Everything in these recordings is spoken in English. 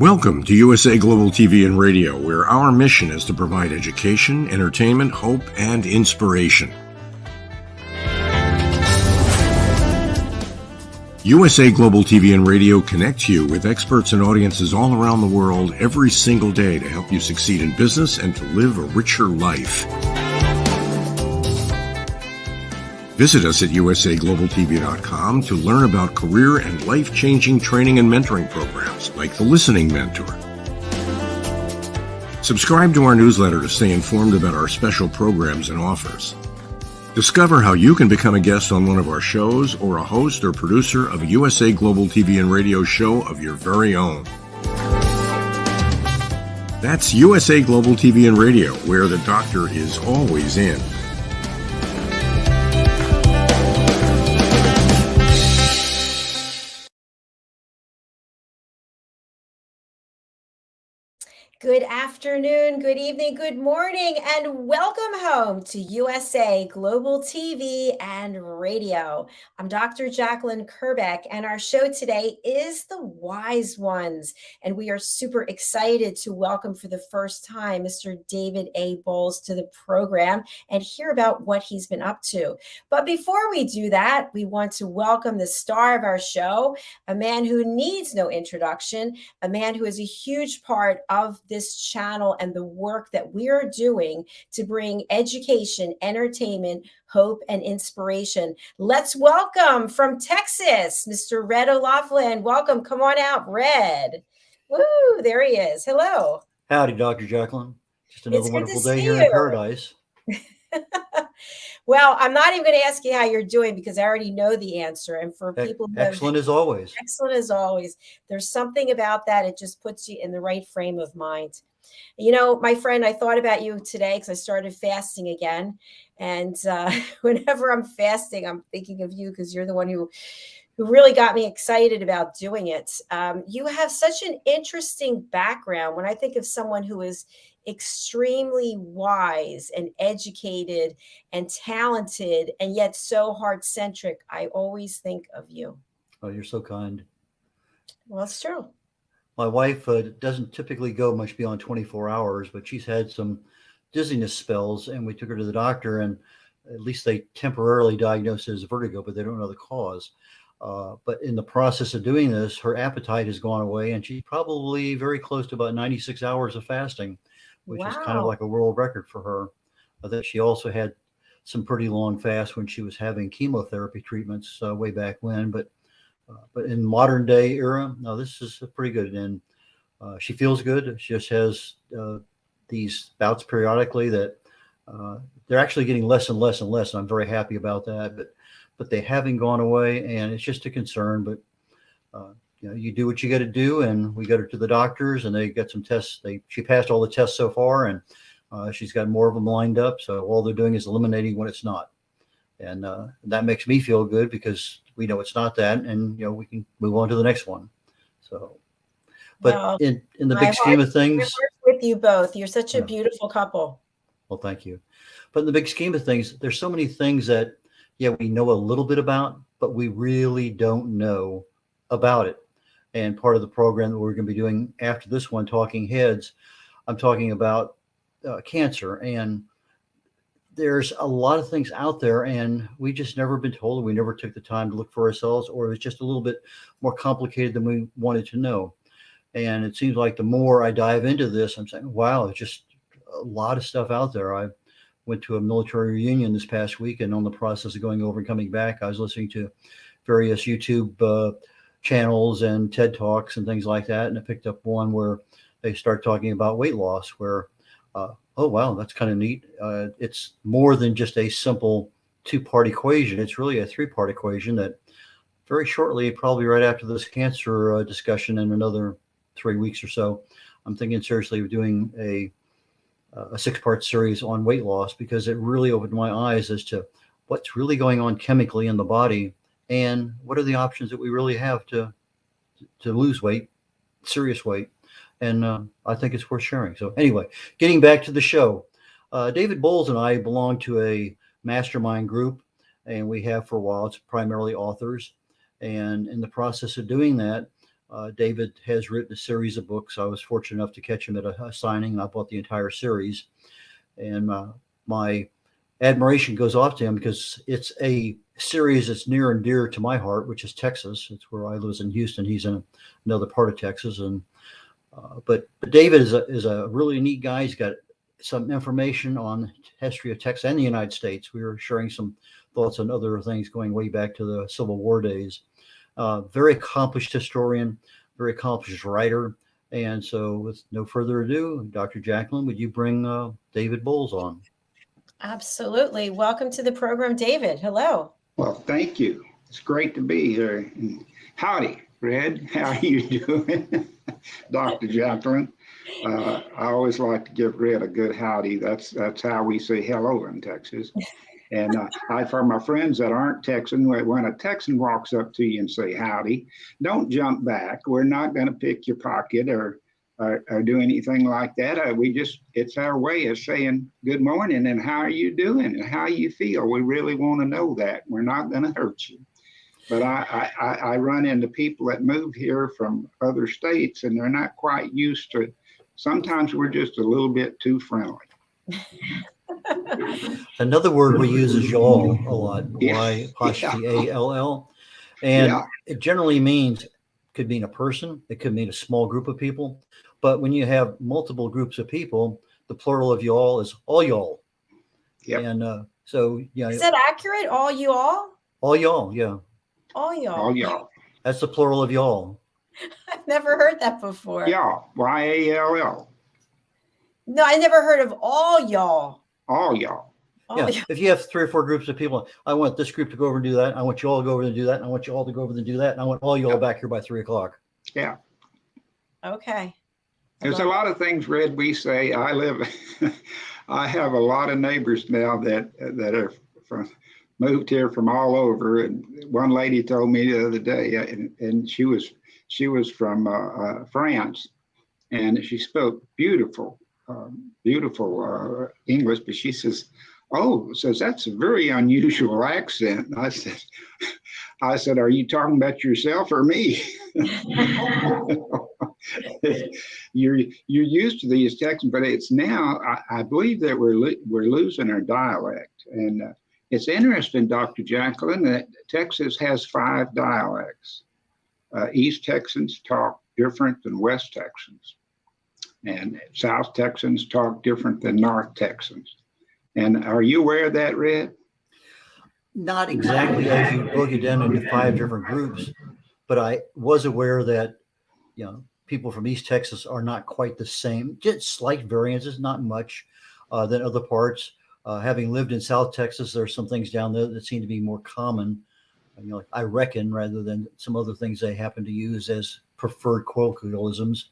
Welcome to USA Global TV and Radio, where our mission is to provide education, entertainment, hope, and inspiration. USA Global TV and Radio connects you with experts and audiences all around the world every single day to help you succeed in business and to live a richer life. Visit us at usaglobaltv.com to learn about career and life-changing training and mentoring programs like the Listening Mentor. Subscribe to our newsletter to stay informed about our special programs and offers. Discover how you can become a guest on one of our shows or a host or producer of a USA Global TV and Radio show of your very own. That's USA Global TV and Radio, where the doctor is always in. Good afternoon, good evening, good morning, and welcome home to USA Global TV and Radio. I'm Dr. Jacalyn Kerbeck, and our show today is The Wise Ones. And we are super excited to welcome for the first time Mr. David A. Bowles to the program and hear about what he's been up to. But before we do that, we want to welcome the star of our show, a man who needs no introduction, a man who is a huge part of this channel and the work that we are doing to bring education, entertainment, hope, and inspiration. Let's welcome from Texas, Mr. Red O'Laughlin. Welcome. Come on out, Red. Woo, there he is. Hello. Howdy, Dr. Jacalyn. Just another wonderful day here in paradise. Well, I'm not even going to ask you how you're doing because I already know the answer. And for people who excellent as always. Excellent as always. There's something about that. It just puts you in the right frame of mind. You know, my friend, I thought about you today because I started fasting again. And whenever I'm fasting, I'm thinking of you because you're the one who really got me excited about doing it. You have such an interesting background. When I think of someone who is extremely wise and educated and talented and yet so heart-centric, I always think of you. Oh, you're so kind. Well, it's true. My wife doesn't typically go much beyond 24 hours, but she's had some dizziness spells, and we took her to the doctor, and at least they temporarily diagnosed it as vertigo, but they don't know the cause. But in the process of doing this, her appetite has gone away, and she's probably very close to about 96 hours of fasting, which is kind of like a world record for her. That she also had some pretty long fasts when she was having chemotherapy treatments way back when. But in modern day era, no, this is pretty good. And she feels good. She just has these bouts periodically that they're actually getting less and less and less. And I'm very happy about that. But they haven't gone away, and it's just a concern. But you do what you got to do, and we got her to the doctors, and they got some tests. She passed all the tests so far, and she's got more of them lined up. So all they're doing is eliminating when it's not, and that makes me feel good because we know it's not that, and we can move on to the next one. So, but well, in the big scheme of things, with you both, you're such a beautiful couple. Well, thank you. But in the big scheme of things, there's so many things that we know a little bit about, but we really don't know about it. And part of the program that we're going to be doing after this one, Talking Heads, I'm talking about cancer. And there's a lot of things out there, and we just never been told. We never took the time to look for ourselves, or it was just a little bit more complicated than we wanted to know. And it seems like the more I dive into this, I'm saying, wow, it's just a lot of stuff out there. I went to a military reunion this past week, and on the process of going over and coming back, I was listening to various YouTube channels and TED Talks and things like that. And I picked up one where they start talking about weight loss, where, oh, wow, that's kind of neat. It's more than just a simple two-part equation. It's really a three-part equation that very shortly, probably right after this cancer discussion in another 3 weeks or so, I'm thinking seriously of doing a 6-part series on weight loss, because it really opened my eyes as to what's really going on chemically in the body and what are the options that we really have to lose weight, serious weight. And I think it's worth sharing. So anyway, getting back to the show, David Bowles and I belong to a mastermind group, and we have for a while. It's primarily authors. And in the process of doing that, David has written a series of books. I was fortunate enough to catch him at a signing. I bought the entire series. And my admiration goes off to him because it's a series that's near and dear to my heart, which is Texas. It's where I live in Houston. He's in another part of Texas. And but David is a really neat guy. He's got some information on history of Texas and the United States. We were sharing some thoughts on other things going way back to the Civil War days. Very accomplished historian, very accomplished writer. And so with no further ado, Dr. Jacalyn, would you bring David Bowles on? Absolutely. Welcome to the program, David. Hello. Well, thank you. It's great to be here. Howdy, Red. How are you doing? Dr. Jacalyn. I always like to give Red a good howdy. That's how we say hello in Texas. And for my friends that aren't Texan, when a Texan walks up to you and say howdy, don't jump back. We're not going to pick your pocket or do anything like that. It's our way of saying good morning and how are you doing and how you feel. We really want to know that. We're not going to hurt you. But I run into people that move here from other states and they're not quite used to. Sometimes we're just a little bit too friendly. Another word we use is y'all a lot. Yeah. Y-A-L-L. And it generally means, could mean a person, it could mean a small group of people. But when you have multiple groups of people, the plural of y'all is all y'all. Yep. And so, yeah. Is that accurate? All you all? All y'all, yeah. All y'all. All y'all. That's the plural of y'all. I've never heard that before. Y'all. Y-A-L-L. No, I never heard of all y'all. All y'all. Yeah, if you have 3 or 4 groups of people, I want this group to go over and do that. I want you all to go over and do that. And I want you all to go over and do that. And I want all you all back here by 3 o'clock. Yeah. Okay. There's a lot of things, Red, we say. I have a lot of neighbors now that are moved here from all over. And one lady told me the other day, and she was from France, and she spoke beautiful English, but she says, that's a very unusual accent. And I said, are you talking about yourself or me? You're used to these Texans, but it's now, I believe that we're losing our dialect. And it's interesting, Dr. Jacalyn, that Texas has 5 dialects. East Texans talk different than West Texans. And South Texans talk different than North Texans. And are you aware of that, Red? Not exactly as you broke it down into 5 different groups, but I was aware that, people from East Texas are not quite the same, just slight variances, not much than other parts. Having lived in South Texas, there are some things down there that seem to be more common, like I reckon, rather than some other things they happen to use as preferred colloquialisms.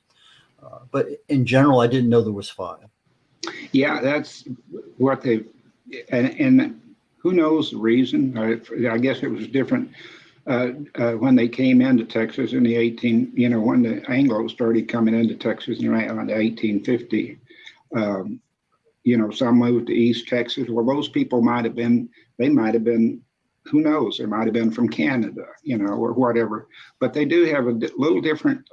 But in general, I didn't know there was 5. Yeah, that's what and who knows the reason? I guess it was different when they came into Texas in the when the Anglos started coming into Texas around 1850. Some moved to East Texas. Well, those people might have been, who knows? They might have been from Canada, or whatever. But they do have a little different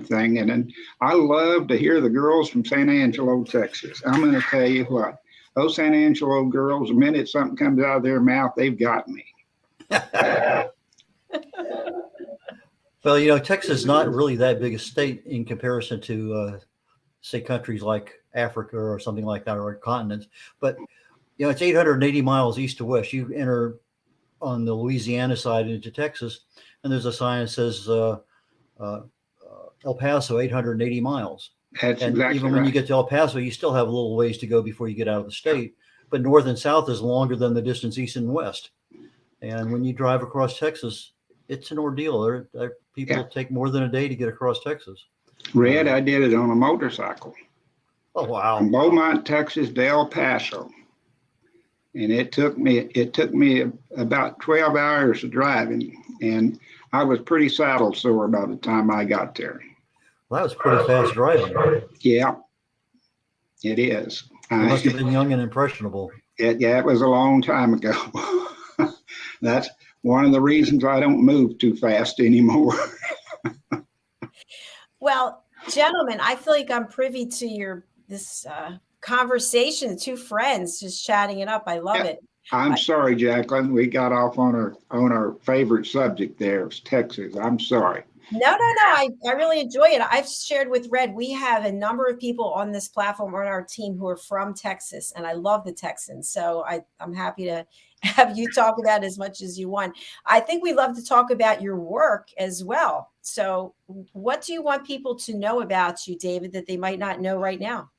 thing. And then I love to hear the girls from San Angelo, Texas. I'm going to tell you what, those San Angelo girls, the minute something comes out of their mouth, they've got me. Well, Texas is not really that big a state in comparison to, say, countries like Africa or something like that, or continents. But, it's 880 miles east to west. You enter on the Louisiana side into Texas, and there's a sign that says El Paso, 880 miles. That's and exactly even right. when you get to El Paso, you still have a little ways to go before you get out of the state. But north and south is longer than the distance east and west. And when you drive across Texas, it's an ordeal. People take more than a day to get across Texas. Red, I did it on a motorcycle. Oh, wow. From Beaumont, Texas to El Paso. And it took me about 12 hours of driving, and I was pretty saddle sore by the time I got there. Well, that was pretty fast driving. Yeah, it is. You must have been young and impressionable. It was a long time ago. That's one of the reasons I don't move too fast anymore. Well, gentlemen, I feel like I'm privy to this conversation. Two friends just chatting it up. I love Yeah. it. I'm sorry, Jacalyn. We got off on our favorite subject there. It was Texas. I'm sorry. No. I really enjoy it. I've shared with Red. We have a number of people on this platform on our team who are from Texas, and I love the Texans. So I'm happy to have you talk about it as much as you want. I think we love to talk about your work as well. So what do you want people to know about you, David, that they might not know right now?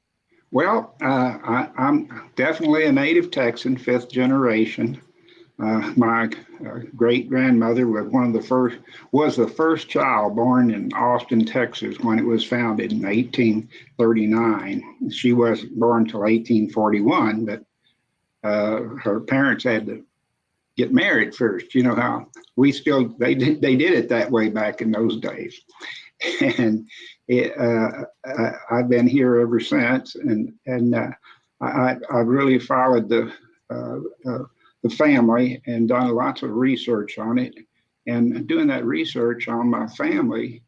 Well, I'm definitely a native Texan, fifth generation. My great grandmother was the first child born in Austin, Texas, when it was founded in 1839. She wasn't born till 1841, but her parents had to get married first. You know how they did it that way back in those days, and I've been here ever since, and I've really followed the family and done lots of research on it. And doing that research on my family,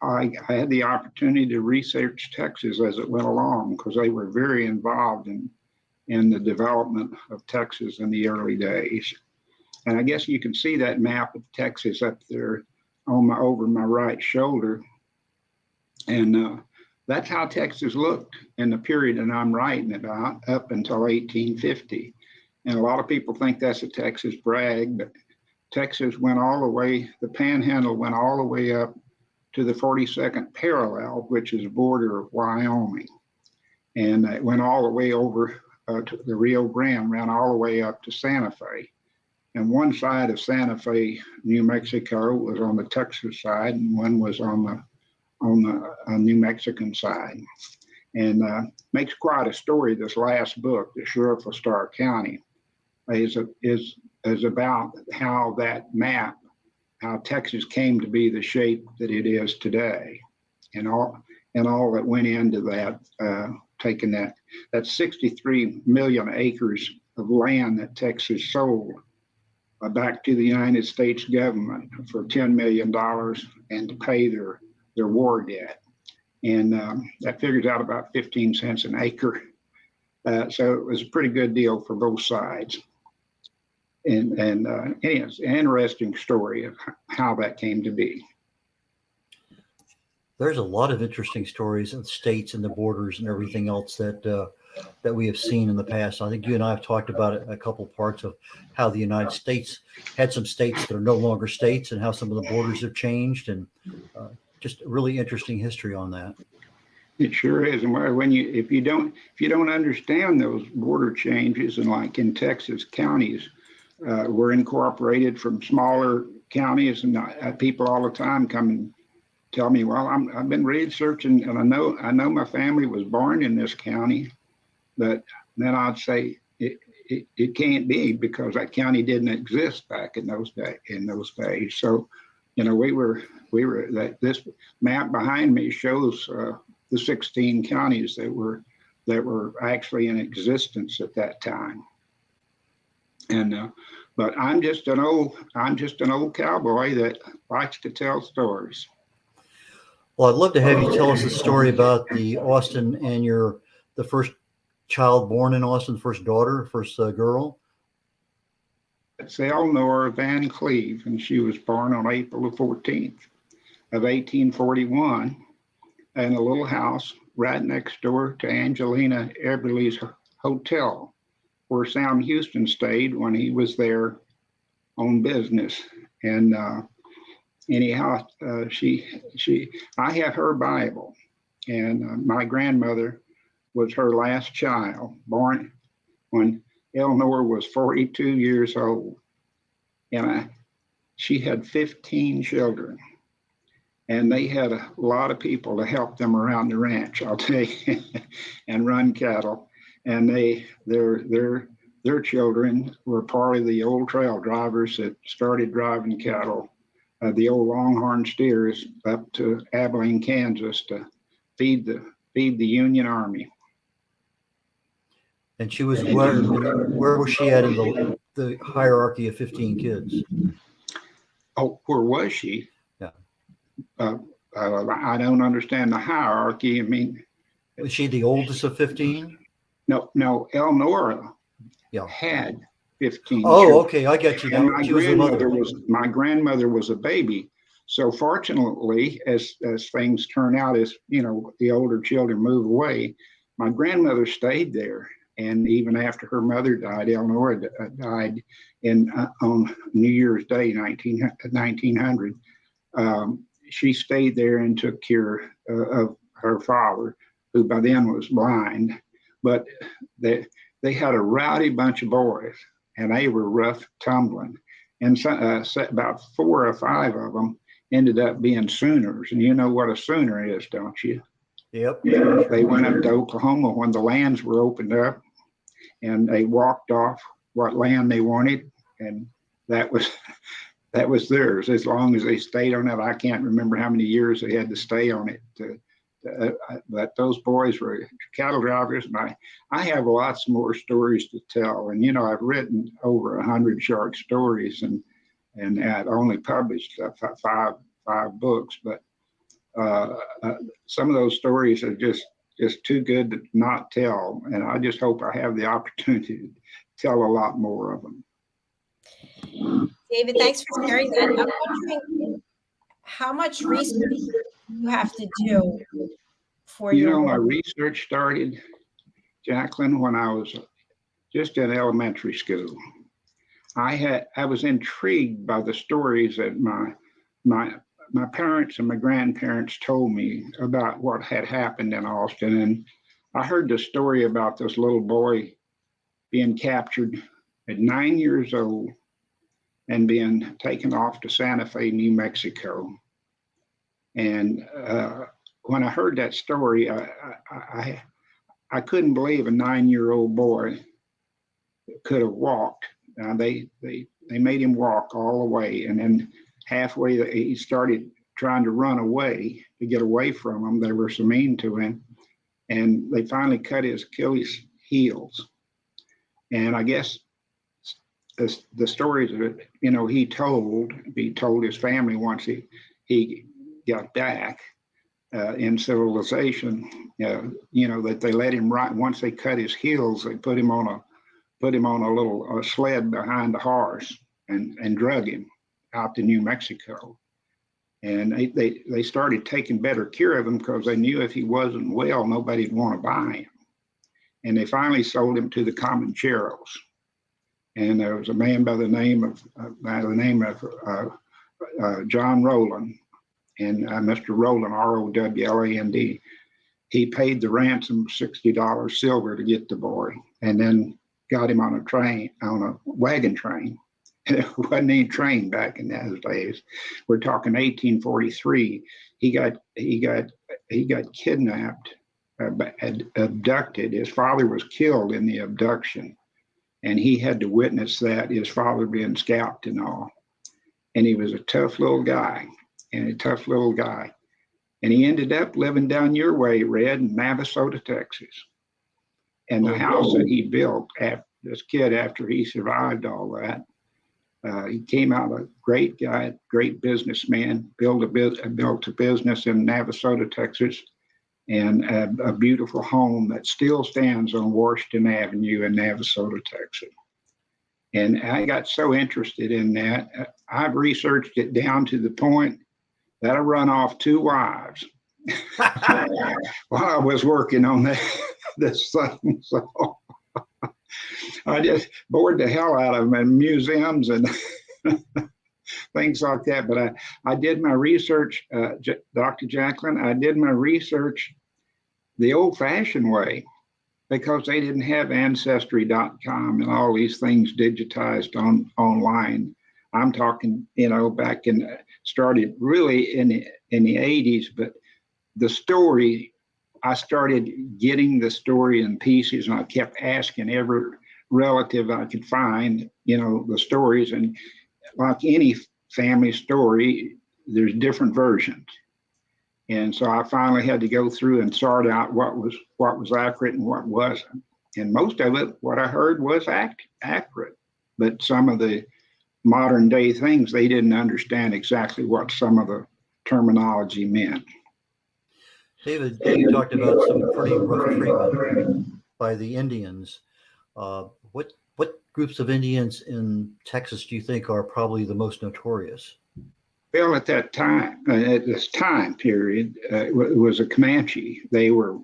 I had the opportunity to research Texas as it went along, because they were very involved in the development of Texas in the early days. And I guess you can see that map of Texas up there over my right shoulder. And that's how Texas looked in the period that I'm writing about, up until 1850. And a lot of people think that's a Texas brag, but Texas went all the way, the Panhandle went all the way up to the 42nd parallel, which is the border of Wyoming. And it went all the way over to the Rio Grande, ran all the way up to Santa Fe. And one side of Santa Fe, New Mexico, was on the Texas side, and one was on the New Mexican side. And makes quite a story. This last book, The Sheriff of Starr County, is about how that map, how Texas came to be the shape that it is today, and all that went into that, taking that 63 million acres of land that Texas sold back to the United States government for $10 million and to pay their war debt. And that figures out about 15 cents an acre. So it was a pretty good deal for both sides. And it's an interesting story of how that came to be. There's a lot of interesting stories of states and the borders and everything else that we have seen in the past. I think you and I have talked about it, a couple parts of how the United States had some states that are no longer states and how some of the borders have changed, and just really interesting history on that. It sure is. And if you don't understand those border changes, and like in Texas, counties were incorporated from smaller counties, and people all the time come and tell me, well, I've been researching, and I know my family was born in this county, but then I'd say it can't be, because that county didn't exist back in those days. So, we were this map behind me shows the 16 counties that were actually in existence at that time. And but I'm just an old cowboy that likes to tell stories. Well, I'd love to have you tell us a story about the Austin and the first child born in Austin, first daughter, first girl. It's Eleanor Van Cleve, and she was born on April the 14th of 1841 in a little house right next door to Angelina Eberly's hotel, where Sam Houston stayed when he was there on business. And anyhow, I have her Bible, and my grandmother was her last child, born when Eleanor was 42 years old. And she had 15 children, and they had a lot of people to help them around the ranch, I'll tell you, and run cattle. And their children were part of the old trail drivers that started driving cattle, the old longhorn steers, up to Abilene, Kansas, to feed the Union Army. And she was where was she at in the hierarchy of 15 kids? Oh, where was she? Yeah. I don't understand the hierarchy. I mean, Was she the oldest of 15? no, Elnora Yeah. had 15 Oh, children. okay. I get you And now. She was the mother. my grandmother was a baby. So fortunately, as things turn out, as you know, the older children move away, my grandmother stayed there. And even after her mother died, Eleanor died on New Year's Day, 1900. She stayed there and took care of her father, who by then was blind. But they had a rowdy bunch of boys, and they were rough tumbling. And about 4 or 5 of them ended up being Sooners. And you know what a Sooner is, don't you? Yep. They went up to Oklahoma when the lands were opened up, and they walked off what land they wanted, and that was theirs as long as they stayed on it. I can't remember how many years they had to stay on it. But those boys were cattle drivers, and I have lots more stories to tell. And you know, I've written over 100 short stories, and I've only published five books. But some of those stories are just too good to not tell, and I just hope I have the opportunity to tell a lot more of them. David, thanks for sharing that. I'm wondering how much research you have to do for You your know, my work. research started, Jacalyn, when I was just in elementary school. I was intrigued by the stories that my parents and my grandparents told me about what had happened in Austin. And I heard the story about this little boy being captured at 9 years old and being taken off to Santa Fe, New Mexico. And when I heard that story, I couldn't believe a 9-year-old boy could have walked. They made him walk all the way, and then halfway he started trying to run away to get away from them. They were so mean to him, and they finally cut his Achilles heels. And I guess the stories that he told his family once he got back in civilization, that they let him ride. Once they cut his heels, they put him on a little sled behind a horse and drug him out to New Mexico. And they started taking better care of him because they knew if he wasn't well, nobody'd want to buy him. And they finally sold him to the Comancheros. And there was a man by the name of John Rowland, and Mr. Rowland, Rowland. He paid the ransom $60 silver to get the boy, and then got him on a wagon train. It wasn't any train back in those days. We're talking 1843. He got kidnapped, abducted. His father was killed in the abduction, and he had to witness that, his father being scalped and all. And he was a tough little guy. And he ended up living down your way, Red, in Navasota, Texas. And the house that he built, after he survived all that, he came out a great guy, great businessman, built a business in Navasota, Texas, and a beautiful home that still stands on Washington Avenue in Navasota, Texas. And I got so interested in that, I've researched it down to the point that I run off 2 wives while I was working on this thing. So I just bored the hell out of them in museums and things like that. But I did my research, Dr. Jacalyn, I did my research the old-fashioned way, because they didn't have Ancestry.com and all these things digitized online. I'm talking, back started really in the 80s, but the story, I started getting the story in pieces, and I kept asking every relative I could find, the stories. And like any family story, there's different versions. And so I finally had to go through and sort out what was accurate and what wasn't. And most of it, what I heard, was accurate. But some of the modern day things, they didn't understand exactly what some of the terminology meant. David, you talked about some pretty rough treatment by the Indians. What groups of Indians in Texas do you think are probably the most notorious? Well, at that time, at this time period, it was a Comanche. They were,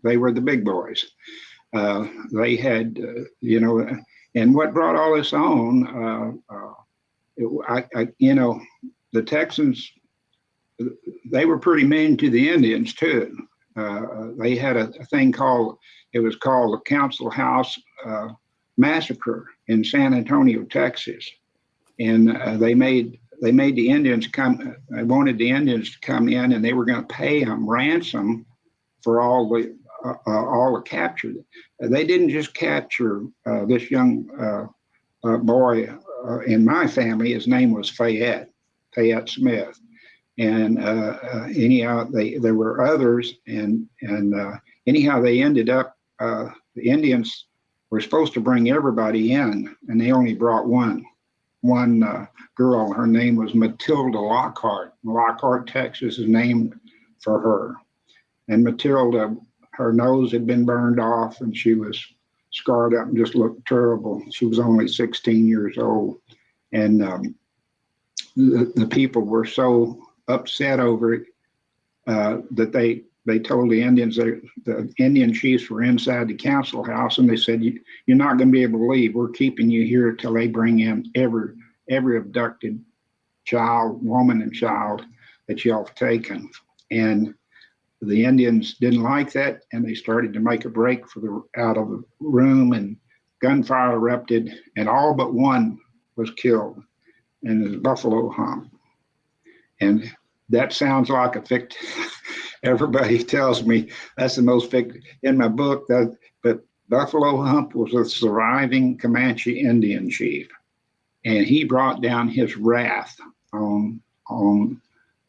they were the big boys. They had, and what brought all this on, the Texans, they were pretty mean to the Indians too. They had a thing called the Council House Massacre in San Antonio, Texas, and they made the Indians come. I wanted the Indians to come in, and they were going to pay them ransom for all the capture. They didn't just capture this young boy in my family. His name was Fayette Smith, and anyhow, there were others, and anyhow, they ended up. The Indians were supposed to bring everybody in, and they only brought one girl. Her name was Matilda Lockhart. Lockhart, Texas is named for her. And Matilda, her nose had been burned off and she was scarred up and just looked terrible. She was only 16 years old. And the people were so upset over it that they told the Indians, the Indian chiefs were inside the council house, and they said, you're not going to be able to leave. We're keeping you here till they bring in every abducted child, woman and child that y'all have taken. And the Indians didn't like that, and they started to make a break out of the room, and gunfire erupted, and all but one was killed, and it was Buffalo Hump. And that sounds like a fictive. Everybody tells me that's the most fictive in my book. But Buffalo Hump was a surviving Comanche Indian chief, and he brought down his wrath on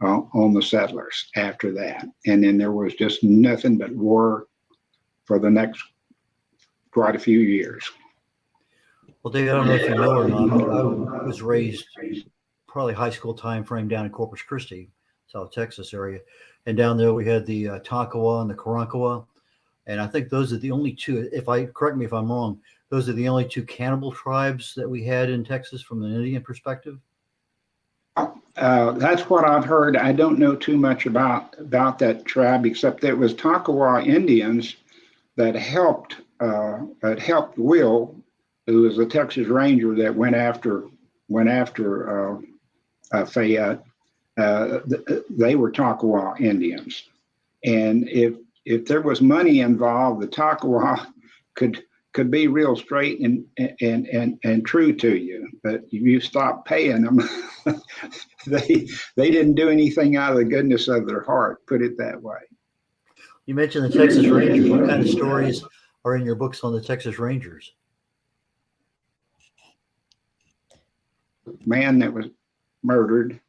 the settlers after that. And then there was just nothing but war for the next quite a few years. Well, David, I don't know if you know or not, but I was raised probably high school time frame down in Corpus Christi, South Texas area. And down there we had the Tonkawa and the Karankawa. And I think those are the only two, correct me if I'm wrong, those are the only two cannibal tribes that we had in Texas from an Indian perspective. That's what I've heard. I don't know too much about that tribe, except that it was Tonkawa Indians that helped Will, who was a Texas Ranger that went after Fayette. They were Tonkawa Indians, and if there was money involved, the Tonkawa could be real straight and true to you. But if you stop paying them, they didn't do anything out of the goodness of their heart. Put it that way. You mentioned the Texas Rangers. What kind of stories are in your books on the Texas Rangers? Man that was murdered.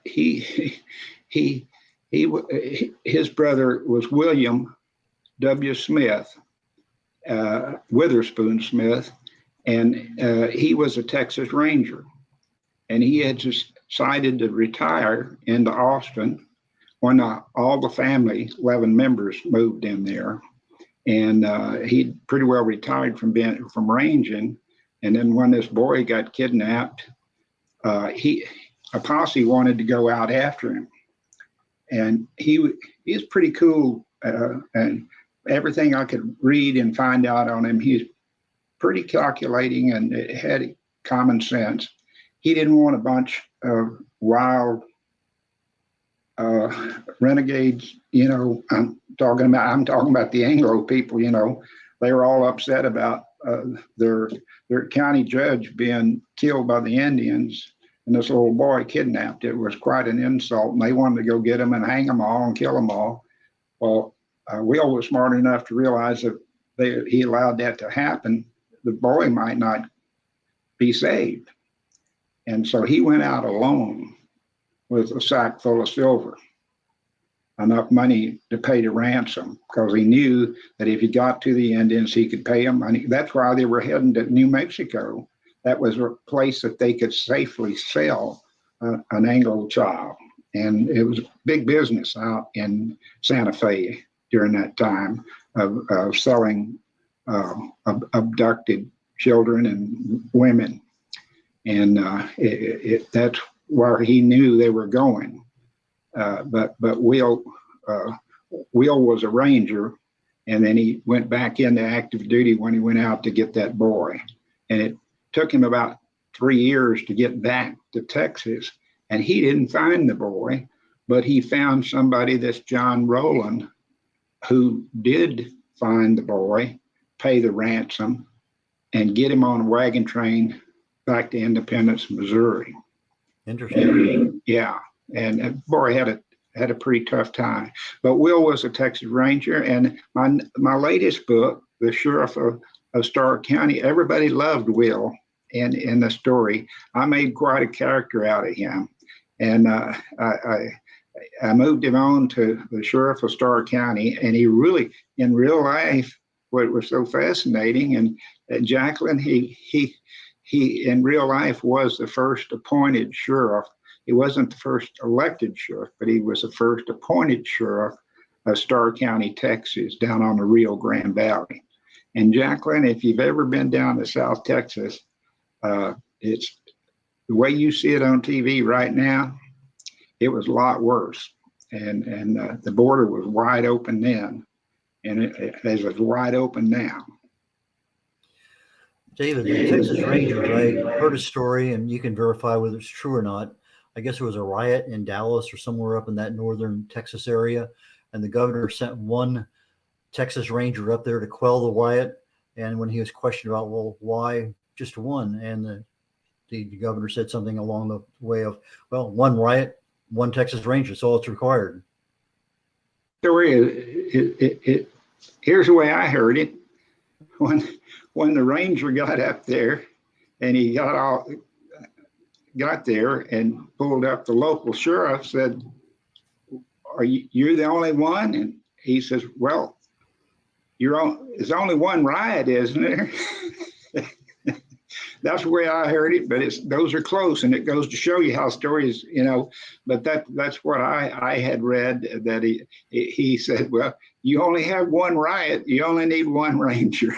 His brother was William W. Smith, Witherspoon Smith, and he was a Texas Ranger, and he had decided to retire into Austin when all the family, 11 members, moved in there, and he pretty well retired from ranging. And then when this boy got kidnapped, a posse wanted to go out after him, and he's pretty cool, and everything I could read and find out on him, he's pretty calculating and had common sense. He didn't want a bunch of wild renegades. I'm talking about the Anglo people. They were all upset about their county judge being killed by the Indians, and this little boy kidnapped. It was quite an insult, and they wanted to go get him and hang them all and kill them all. Well, Will was smart enough to realize that he allowed that to happen, the boy might not be saved. And so he went out alone with a sack full of silver, enough money to pay the ransom, because he knew that if he got to the Indians, he could pay them money. That's why they were heading to New Mexico. That was a place that they could safely sell an Anglo child. And it was big business out in Santa Fe during that time of selling abducted children and women. And that's where he knew they were going. But Will was a ranger, and then he went back into active duty when he went out to get that boy. And it took him about 3 years to get back to Texas. And he didn't find the boy, but he found somebody, that's John Rowland, who did find the boy, pay the ransom, and get him on a wagon train back to Independence, Missouri. Interesting. And, yeah, and the boy had a pretty tough time. But Will was a Texas Ranger, and my latest book, The Sheriff of Starr County, everybody loved Will in the story. I made quite a character out of him. And I moved him on to the Sheriff of Starr County, and he really, in real life, what was so fascinating, and Jacalyn, he in real life was the first appointed sheriff. He wasn't the first elected sheriff, but he was the first appointed sheriff of Starr County, Texas, down on the Rio Grande Valley. And Jacalyn, if you've ever been down to South Texas, it's the way you see it on TV right now. It was a lot worse, and the border was wide open then, and it is wide open now. David, the Texas Rangers, I heard a story, and you can verify whether it's true or not. I guess there was a riot in Dallas or somewhere up in that northern Texas area, and the governor sent one Texas Ranger up there to quell the riot. And when he was questioned about, well, why just one? And the governor said something along the way of, well, one riot, one Texas Ranger, that's all it's required. Here's the way I heard it. When the ranger got up there and he got there and pulled up, the local sheriff said, "Are you the only one?" And he says, "Well, there's only one riot, isn't there?" That's the way I heard it, but those are close, and it goes to show you how stories, but that's what I had read, that he said, "Well, you only have one riot, you only need one ranger."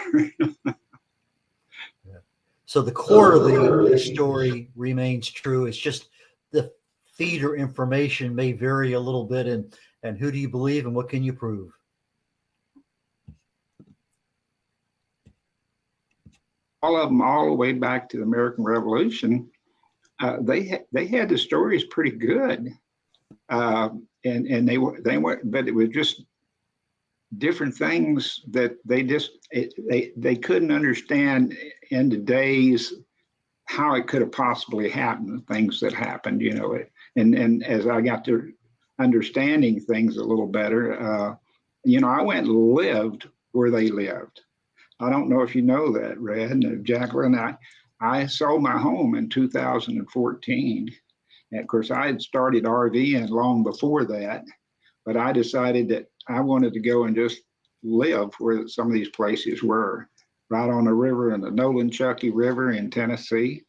So the core of the story remains true. It's just the feeder information may vary a little bit, and who do you believe and what can you prove? All of them, all the way back to the American Revolution, they had the stories pretty good, and they were, but it was just different things that they couldn't understand in today's how it could have possibly happened. Things that happened, and as I got to understanding things a little better, I went and lived where they lived. I don't know if you know that, Red and Jacalyn. I sold my home in 2014. And of course, I had started RVing long before that, but I decided that I wanted to go and just live where some of these places were, right on the river, in the Nolan-Chuckey River in Tennessee.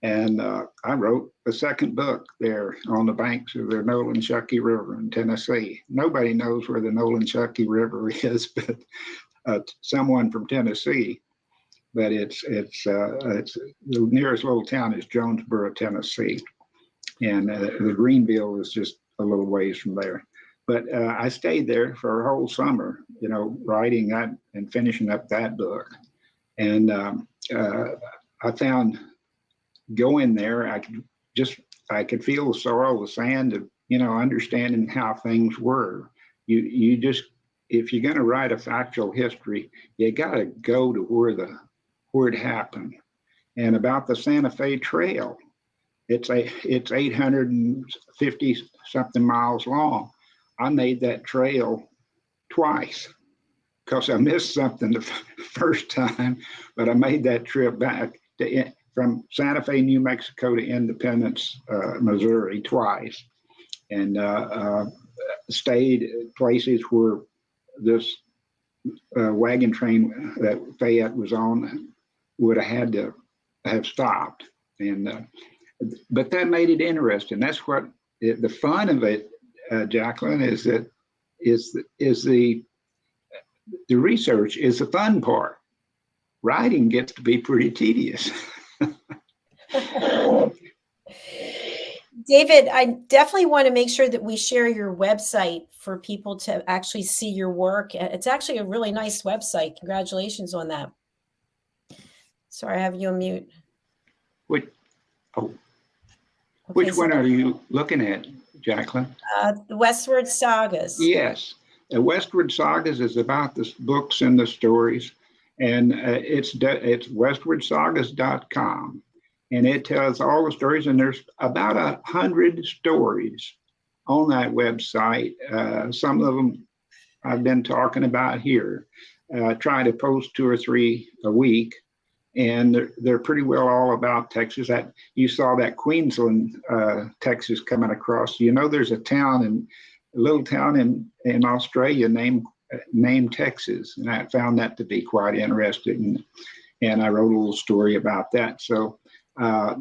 And I wrote a second book there on the banks of the Nolan-Chuckey River in Tennessee. Nobody knows where the Nolan-Chuckey River is, but someone from Tennessee. But it's the nearest little town is Jonesboro, Tennessee, and the Greenville is just a little ways from there. But I stayed there for a whole summer, writing that and finishing up that book. And I found going there, I could feel the soil, the sand of, understanding how things were. You just, if you're going to write a factual history, you got to go to where it happened. And about the Santa Fe Trail, it's 850 something miles long. I made that trail twice because I missed something the first time, but I made that trip back from Santa Fe, New Mexico to Independence, Missouri twice, and stayed places where this wagon train that Fayette was on would have had to have stopped. And but that made it interesting. That's what the fun of it, Jacalyn, is that the research is the fun part. Writing gets to be pretty tedious. David, I definitely want to make sure that we share your website for people to actually see your work. It's actually a really nice website. Congratulations on that. Sorry, I have you on mute. Which Okay, one are you looking at, Jacalyn? The Westward Sagas. Yes. Westward Sagas is about the books and the stories, and it's westwardsagas.com, and it tells all the stories, and there's about 100 stories on that website. Some of them I've been talking about here. Try to post 2 or 3 a week, and they're pretty well all about Texas. That you saw that Queensland, Texas coming across. You know, there's a little town in Australia named Texas, and I found that to be quite interesting. And I wrote a little story about that. So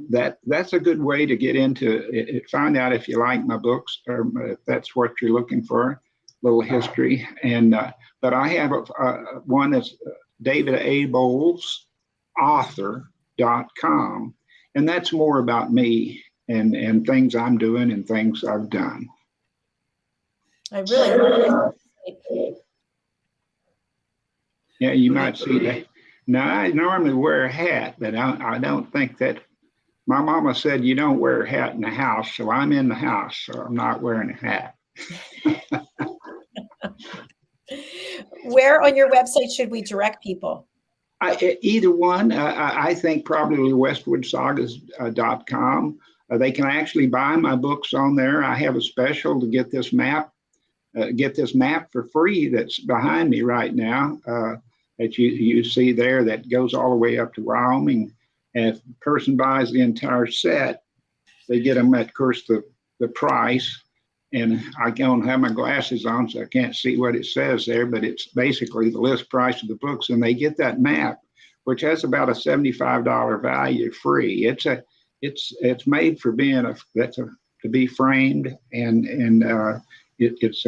that's a good way to get into it. Find out if you like my books, or if that's what you're looking for, a little history. And but I have one that's David A. Bowles author.com, and that's more about me and things I'm doing and things I've done. I really Yeah, you might see that. Now, I normally wear a hat, but I don't think that. My mama said you don't wear a hat in the house, so I'm in the house, so I'm not wearing a hat. Where on your website should we direct people? Either one. I think probably westwardsagas.com. They can actually buy my books on there. I have a special to get this map for free that's behind me right now, that you see there, that goes all the way up to Wyoming. And if a person buys the entire set, they get them at, of course, the price. And I don't have my glasses on, so I can't see what it says there, but it's basically the list price of the books, and they get that map, which has about a $75 value free. It's made for being to be framed, and it's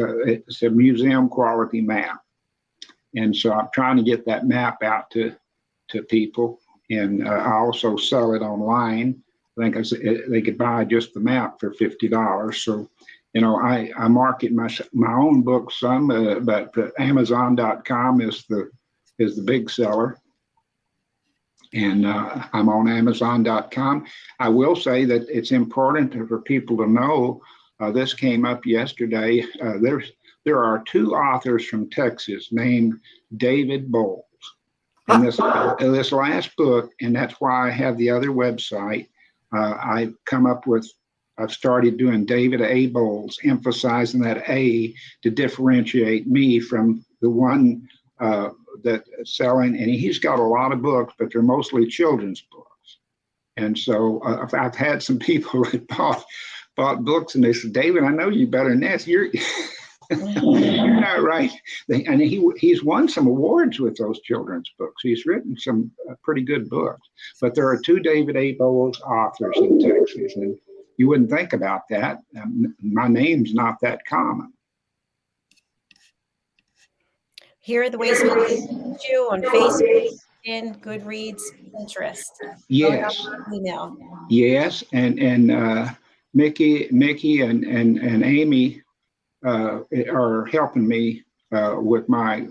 a museum quality map. And so I'm trying to get that map out to people, and I also sell it online. I think they could buy just the map for $50. So, you know, I market my own books some, but Amazon.com is the big seller, and I'm on Amazon.com. I will say that it's important for people to know. This came up yesterday. There are 2 authors from Texas named David Bowles in this last book, and that's why I have the other website. I've started doing David A. Bowles, emphasizing that A to differentiate me from the one that's selling. And he's got a lot of books, but they're mostly children's books. And so I've had some people that bought books, and they said, David, I know you better than this. You're not right. And he's won some awards with those children's books. He's written some pretty good books. But there are 2 David A. Bowles authors in Texas, and you wouldn't think about that. My name's not that common. Here are the ways we can reach you on Facebook, in Goodreads, Pinterest. Yes. Email. Yes, and Mickey and Amy are helping me with my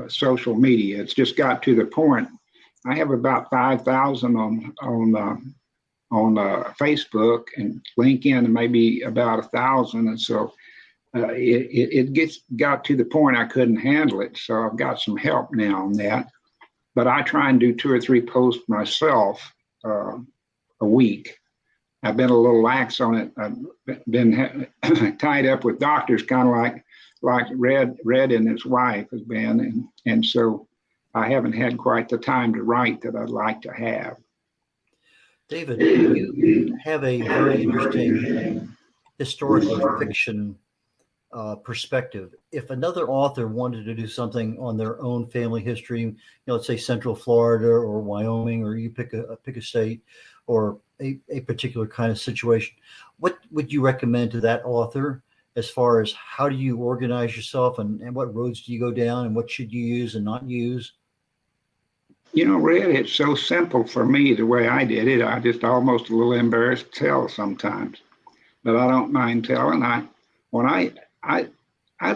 social media. It's just got to the point. I have about 5,000 on Facebook, and LinkedIn maybe about 1,000, and so it got to the point I couldn't handle it. So I've got some help now on that, but I try and do 2 or 3 posts myself a week. I've been a little lax on it. I've been tied up with doctors, kind of like Red and his wife has been, and so I haven't had quite the time to write that I'd like to have. David, you have a very interesting historical fiction perspective. If another author wanted to do something on their own family history, you know, let's say Central Florida or Wyoming, or you pick a state or a particular kind of situation, what would you recommend to that author as far as how do you organize yourself and what roads do you go down and what should you use and not use? You know, Red, it's so simple for me the way I did it. I just almost a little embarrassed to tell sometimes, but I don't mind telling. I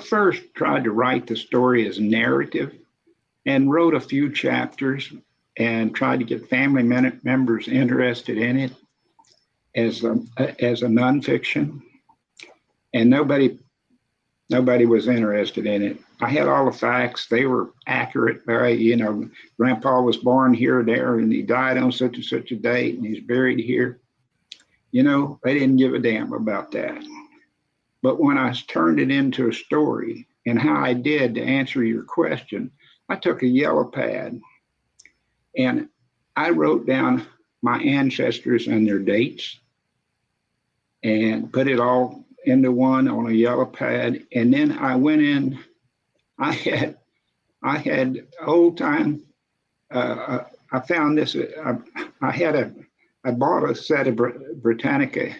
first tried to write the story as narrative and wrote a few chapters and tried to get family members interested in it as a nonfiction, and nobody was interested in it. I had all the facts; they were accurate. Grandpa was born here, there, and he died on such and such a date, and he's buried here. They didn't give a damn about that. But when I turned it into a story, and how I did to answer your question, I took a yellow pad and I wrote down my ancestors and their dates and put it all into one on a yellow pad. And then I went in, I had old time, I found this, I bought a set of Britannica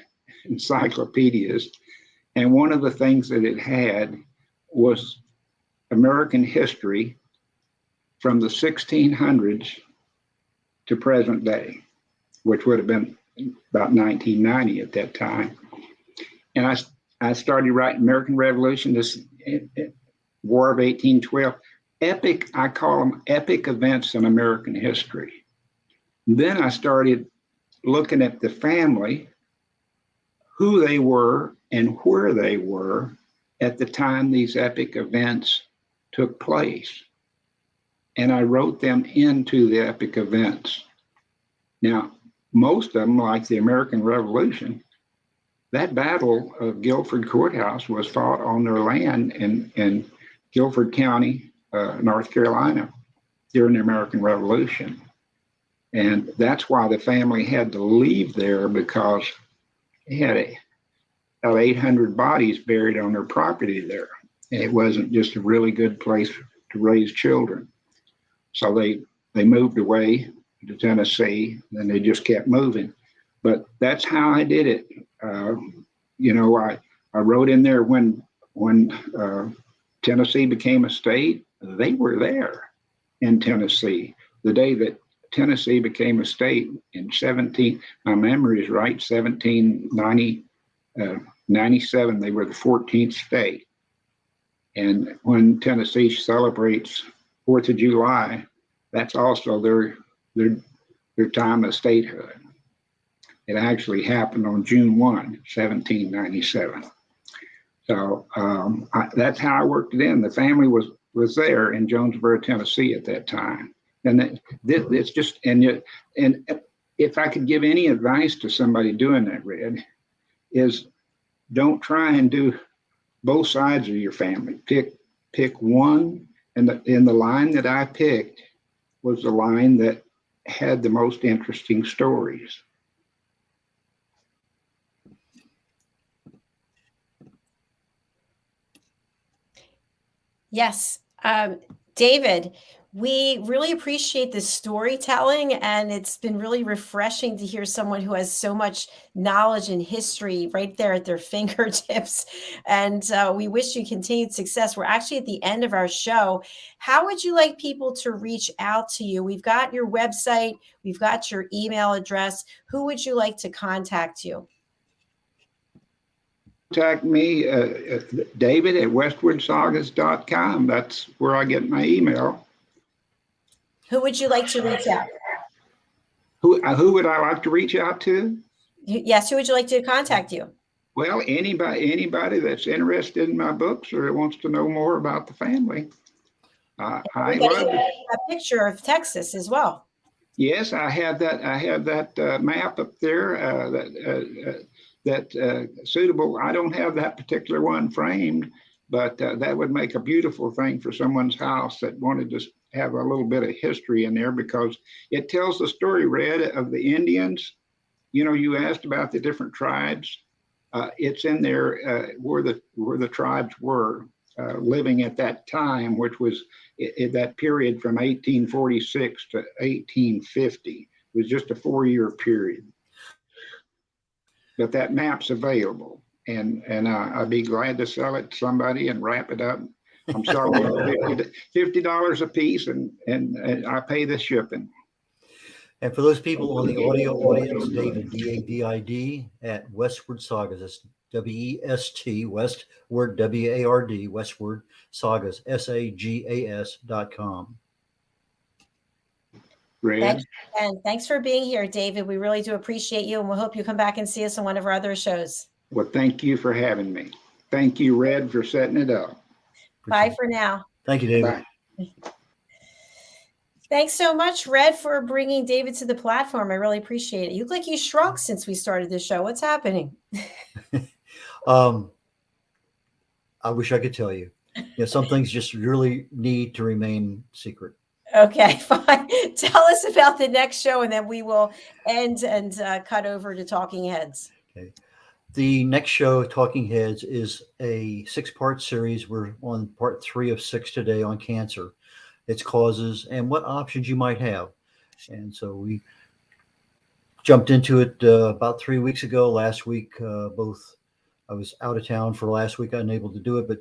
encyclopedias, and one of the things that it had was American history from the 1600s to present day, which would have been about 1990 at that time. And I started writing American Revolution, this War of 1812, epic, I call them epic events in American history. Then I started looking at the family, who they were and where they were at the time these epic events took place. And I wrote them into the epic events. Now, most of them, like the American Revolution, that battle of Guilford Courthouse was fought on their land in Guilford County, North Carolina, during the American Revolution. And that's why the family had to leave there, because they had about 800 bodies buried on their property there. And it wasn't just a really good place to raise children. So they moved away to Tennessee, and they just kept moving. But that's how I did it. I wrote in there when Tennessee became a state, they were there in Tennessee. The day that Tennessee became a state in my memory is right, 1797, they were the 14th state. And when Tennessee celebrates 4th of July, that's also their time of statehood. It actually happened on June 1, 1797. So that's how I worked it in. The family was there in Jonesboro, Tennessee at that time. And it's just, and if I could give any advice to somebody doing that, Red, is don't try and do both sides of your family. Pick one, and the line that I picked was the line that had the most interesting stories. Yes. David, we really appreciate the storytelling, and it's been really refreshing to hear someone who has so much knowledge and history right there at their fingertips. And we wish you continued success. We're actually at the end of our show. How would you like people to reach out to you? We've got your website, we've got your email address. Who would you like to contact you? Contact me, David at westwardsagas.com. That's where I get my email. Who would you like to reach out? Who would I like to reach out to? Yes, who would you like to contact you? Well, anybody that's interested in my books or wants to know more about the family. I love a picture of Texas as well. Yes, I have that map up there that suitable. I don't have that particular one framed, but that would make a beautiful thing for someone's house that wanted to have a little bit of history in there, because it tells the story, Red, of the Indians. You asked about the different tribes. It's in there where the tribes were living at that time, which was in that period from 1846 to 1850. It was just a 4-year period. but that map's available, and I'd be glad to sell it to somebody and wrap it up. I'm selling it $50 a piece, and I pay the shipping. And for those people on the audio audience, David, David, at Westward Sagas. That's WEST, Westward, WARD, Westward Sagas, SAGAS.com. Red. And thanks for being here, David. We really do appreciate you, and we hope you come back and see us on one of our other shows. Well, thank you for having me. Thank you, Red, for setting it up. Bye for now. Thank you, David. Bye. Thanks so much, Red, for bringing David to the platform. I really appreciate it. You look like you shrunk since we started the show. What's happening? I wish I could tell you. Some things just really need to remain secret. Okay, fine. Tell us about the next show, and then we will end and cut over to Talking Heads. Okay. The next show, Talking Heads, is a 6-part series. We're on part 3 of 6 today on cancer, its causes, and what options you might have. And so we jumped into it about 3 weeks ago. Last week, I was out of town for last week. I wasn't able to do it, but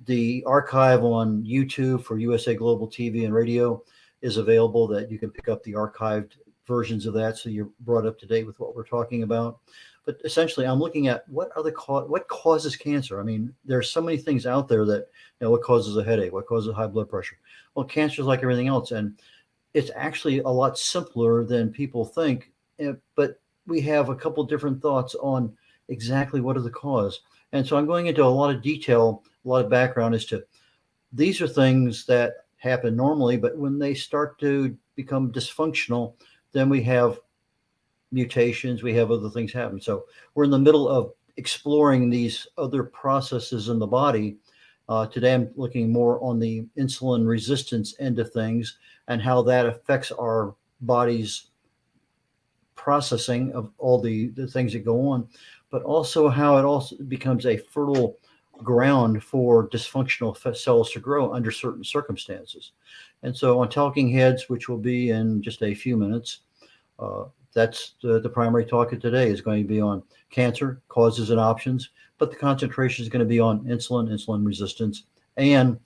the archive on YouTube for USA Global TV and Radio is available, that you can pick up the archived versions of that, so you're brought up to date with what we're talking about. But essentially, I'm looking at what causes cancer. I mean, there's so many things out there that, what causes a headache, what causes high blood pressure. Well, cancer is like everything else, and it's actually a lot simpler than people think. But we have a couple different thoughts on exactly what are the cause. And so I'm going into a lot of detail, a lot of background as to these are things that happen normally, but when they start to become dysfunctional, then we have mutations, we have other things happen. So we're in the middle of exploring these other processes in the body. Today, I'm looking more on the insulin resistance end of things and how that affects our body's processing of all the things that go on, but also how it also becomes a fertile ground for dysfunctional cells to grow under certain circumstances. And so on Talking Heads, which will be in just a few minutes, that's the primary talk of today is going to be on cancer, causes and options, but the concentration is going to be on insulin resistance, and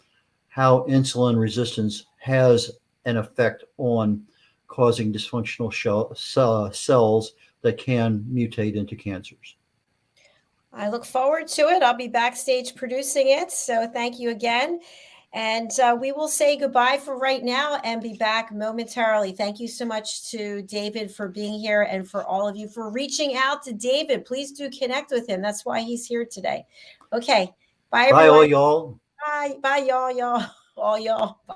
how insulin resistance has an effect on causing dysfunctional cells that can mutate into cancers. I look forward to it. I'll be backstage producing it. So thank you again. And we will say goodbye for right now and be back momentarily. Thank you so much to David for being here, and for all of you for reaching out to David. Please do connect with him. That's why he's here today. Okay. Bye, everyone. Bye, all y'all. Bye. Bye, y'all. All y'all. Bye.